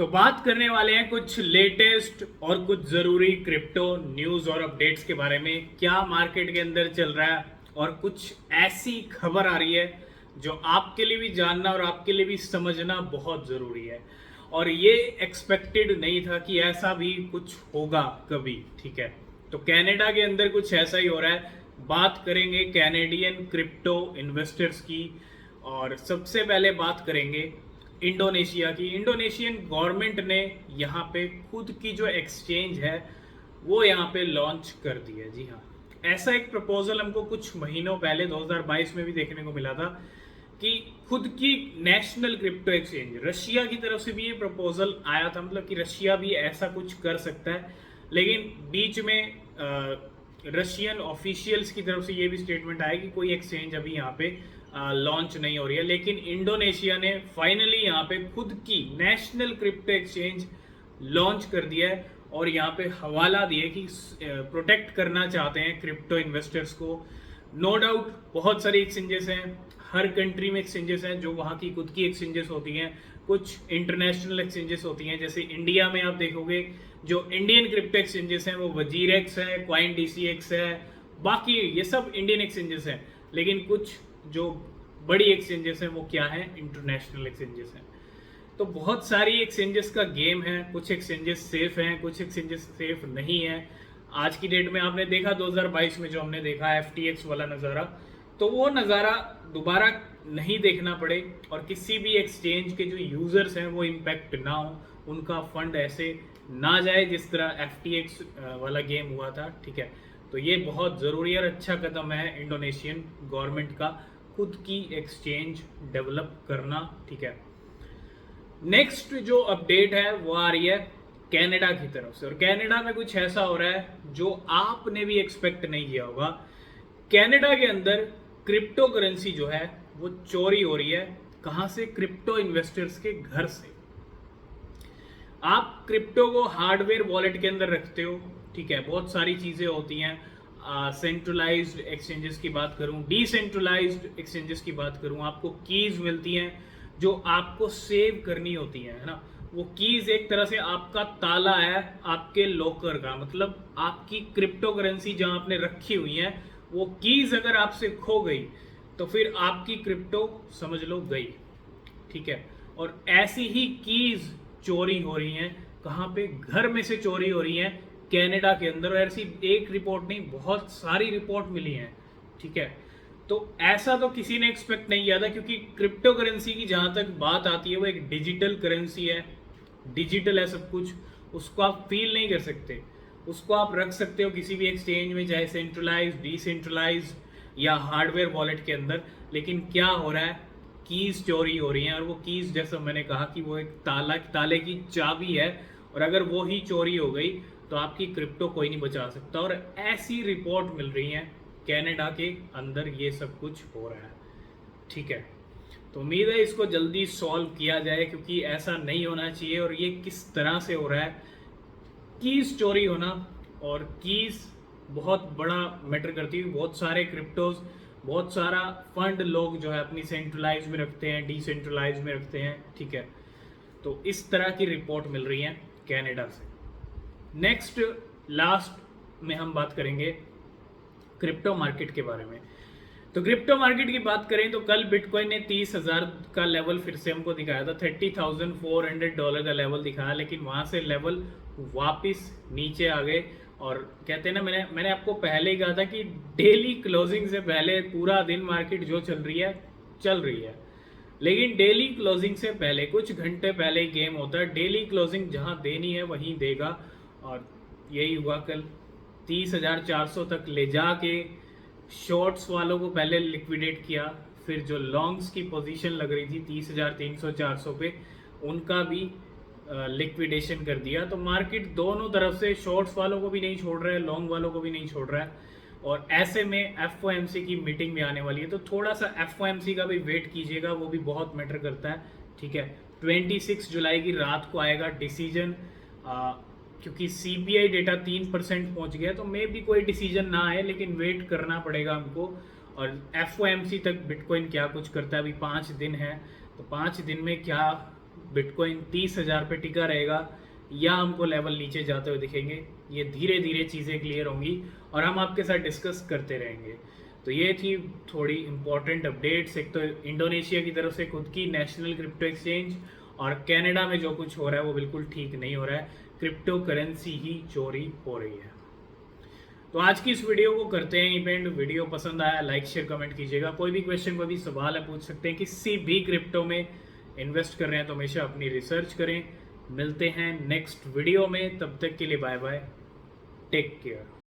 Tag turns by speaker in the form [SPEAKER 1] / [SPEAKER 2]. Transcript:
[SPEAKER 1] तो बात करने वाले हैं कुछ लेटेस्ट और कुछ ज़रूरी क्रिप्टो न्यूज़ और अपडेट्स के बारे में। क्या मार्केट के अंदर चल रहा है और कुछ ऐसी खबर आ रही है जो आपके लिए भी जानना और आपके लिए भी समझना बहुत ज़रूरी है। और ये एक्सपेक्टेड नहीं था कि ऐसा भी कुछ होगा कभी। ठीक है, तो कनाडा के अंदर कुछ ऐसा ही हो रहा है। बात करेंगे कैनेडियन क्रिप्टो इन्वेस्टर्स की। और सबसे पहले बात करेंगे इंडोनेशिया की। इंडोनेशियन गवर्नमेंट ने यहाँ पे खुद की जो एक्सचेंज है वो यहाँ पे लॉन्च कर दी है। जी हाँ, ऐसा एक प्रपोजल हमको कुछ महीनों पहले 2022 में भी देखने को मिला था कि खुद की नेशनल क्रिप्टो एक्सचेंज, रशिया की तरफ से भी ये प्रपोजल आया था, मतलब कि रशिया भी ऐसा कुछ कर सकता है। लेकिन बीच में रशियन ऑफिशियल्स की तरफ से ये भी स्टेटमेंट आया कि कोई एक्सचेंज अभी यहाँ पे लॉन्च नहीं हो रही है। लेकिन इंडोनेशिया ने फाइनली यहाँ पे खुद की नेशनल क्रिप्टो एक्सचेंज लॉन्च कर दिया है और यहाँ पे हवाला दिए कि प्रोटेक्ट करना चाहते हैं क्रिप्टो इन्वेस्टर्स को। नो डाउट बहुत सारी एक्सचेंजेस हैं, हर कंट्री में एक्सचेंजेस हैं जो वहाँ की खुद की एक्सचेंजेस होती हैं, कुछ इंटरनेशनल एक्सचेंजेस होती हैं। जैसे इंडिया में आप देखोगे जो इंडियन क्रिप्टो एक्सचेंजेस हैं वो वजीरेक्स है, क्वाइन डीसीएक्स है, बाकी ये सब इंडियन एक्सचेंजेस हैं। लेकिन कुछ जो बड़ी एक्सचेंजेस हैं वो क्या है, इंटरनेशनल एक्सचेंजेस हैं। तो बहुत सारी एक्सचेंजेस का गेम है, कुछ एक्सचेंजेस सेफ हैं, कुछ एक्सचेंजेस सेफ नहीं है। आज की डेट में आपने देखा 2022 में जो हमने देखा एफटीएक्स वाला नज़ारा, तो वो नज़ारा दोबारा नहीं देखना पड़े और किसी भी एक्सचेंज के जो यूज़र्स हैं वो इम्पेक्ट ना हो, उनका फंड ऐसे ना जाए जिस तरह एफटीएक्स वाला गेम हुआ था। ठीक है, तो ये बहुत ज़रूरी और अच्छा कदम है इंडोनेशियन गवर्नमेंट का, खुद की एक्सचेंज डेवलप करना। ठीक है, नेक्स्ट जो अपडेट है वो आ रही है कनाडा की तरफ से। और कनाडा में कुछ ऐसा हो रहा है जो आपने भी एक्सपेक्ट नहीं किया होगा। कनाडा के अंदर क्रिप्टो करेंसी जो है वो चोरी हो रही है। कहाँ से? क्रिप्टो इन्वेस्टर्स के घर से। आप क्रिप्टो को हार्डवेयर वॉलेट के अंदर रखते हो, ठीक है, बहुत सारी चीज़ें होती हैं। सेंट्रलाइज्ड एक्सचेंजेस की बात करूं, डिसेंट्रलाइज्ड एक्सचेंजेस की बात करूं, आपको कीज मिलती हैं जो आपको सेव करनी होती हैं, है ना। वो कीज एक तरह से आपका ताला है आपके लॉकर का, मतलब आपकी क्रिप्टो करेंसी जहां आपने रखी हुई है वो कीज अगर आपसे खो गई तो फिर आपकी क्रिप्टो समझ लो गई। ठीक है, और ऐसी ही कीज चोरी हो रही हैं। कहाँ पे? घर में से चोरी हो रही हैं कनाडा के अंदर। ऐसी एक रिपोर्ट नहीं, बहुत सारी रिपोर्ट मिली हैं। ठीक है, तो ऐसा तो किसी ने एक्सपेक्ट नहीं किया था, क्योंकि क्रिप्टो करेंसी की जहां तक बात आती है वो एक डिजिटल करेंसी है, डिजिटल है सब कुछ, उसको आप फील नहीं कर सकते। उसको आप रख सकते हो किसी भी एक्सचेंज में, चाहे सेंट्रलाइज, डिसेंट्रलाइज या हार्डवेयर वॉलेट के अंदर। लेकिन क्या हो रहा है, कीज चोरी हो रही हैं। और वो कीज, जैसा मैंने कहा कि वो एक ताले की चाबी है, और अगर वो ही चोरी हो गई तो आपकी क्रिप्टो कोई नहीं बचा सकता। और ऐसी रिपोर्ट मिल रही है कनाडा के अंदर ये सब कुछ हो रहा है। ठीक है, तो उम्मीद है इसको जल्दी सॉल्व किया जाए, क्योंकि ऐसा नहीं होना चाहिए। और ये किस तरह से हो रहा है, कीज चोरी होना, और कीज बहुत बड़ा मैटर करती है। बहुत सारे क्रिप्टोज, बहुत सारा फंड लोग जो है अपनी सेंट्रलाइज में रखते हैं, डिसेंट्रलाइज में रखते हैं। ठीक है, तो इस तरह की रिपोर्ट मिल रही है कनाडा से। नेक्स्ट लास्ट में हम बात करेंगे क्रिप्टो मार्केट के बारे में। तो क्रिप्टो मार्केट की बात करें तो कल बिटकॉइन ने 30,000 का लेवल फिर से हमको दिखाया था, $30,400 का लेवल दिखाया। लेकिन वहां से लेवल वापस नीचे आ गए। और कहते हैं ना, मैंने आपको पहले ही कहा था कि डेली क्लोजिंग से पहले पूरा दिन मार्केट जो चल रही है। लेकिन डेली क्लोजिंग से पहले, कुछ घंटे पहले ही गेम होता है। डेली क्लोजिंग जहां देनी है वहीं देगा, और यही हुआ कल। 30,400 तक ले जाके शॉर्ट्स वालों को पहले लिक्विडेट किया, फिर जो लॉन्ग्स की पोजीशन लग रही थी 30,300-400 पे, उनका भी लिक्विडेशन कर दिया। तो मार्केट दोनों तरफ से शॉर्ट्स वालों को भी नहीं छोड़ रहा है, लॉन्ग वालों को भी नहीं छोड़ रहा है। और ऐसे में एफओएमसी की मीटिंग भी आने वाली है, तो थोड़ा सा एफओएमसी का भी वेट कीजिएगा, वो भी बहुत मैटर करता है। ठीक है, 26 जुलाई की रात को आएगा डिसीजन, क्योंकि सीपीआई डेटा 3% पहुंच गया, तो मे भी कोई डिसीजन ना आए, लेकिन वेट करना पड़ेगा हमको। और एफओएमसी तक बिटकॉइन क्या कुछ करता है, अभी 5 दिन है, तो 5 दिन में क्या बिटकॉइन 30,000 पे टिका रहेगा या हमको लेवल नीचे जाते हुए दिखेंगे, ये धीरे धीरे चीज़ें क्लियर होंगी और हम आपके साथ डिस्कस करते रहेंगे। तो ये थी थोड़ी इंपॉर्टेंट अपडेट्स, एक तो इंडोनेशिया की तरफ से खुद की नेशनल क्रिप्टो एक्सचेंज, और कनाडा में जो कुछ हो रहा है वो बिल्कुल ठीक नहीं हो रहा है, क्रिप्टो करेंसी ही चोरी हो रही है। तो आज की इस वीडियो को करते हैं इवेंट। वीडियो पसंद आया लाइक शेयर कमेंट कीजिएगा। कोई भी क्वेश्चन कोई भी सवाल है पूछ सकते हैं। किसी भी क्रिप्टो में इन्वेस्ट कर रहे हैं तो हमेशा अपनी रिसर्च करें। मिलते हैं नेक्स्ट वीडियो में, तब तक के लिए बाय बाय, टेक केयर।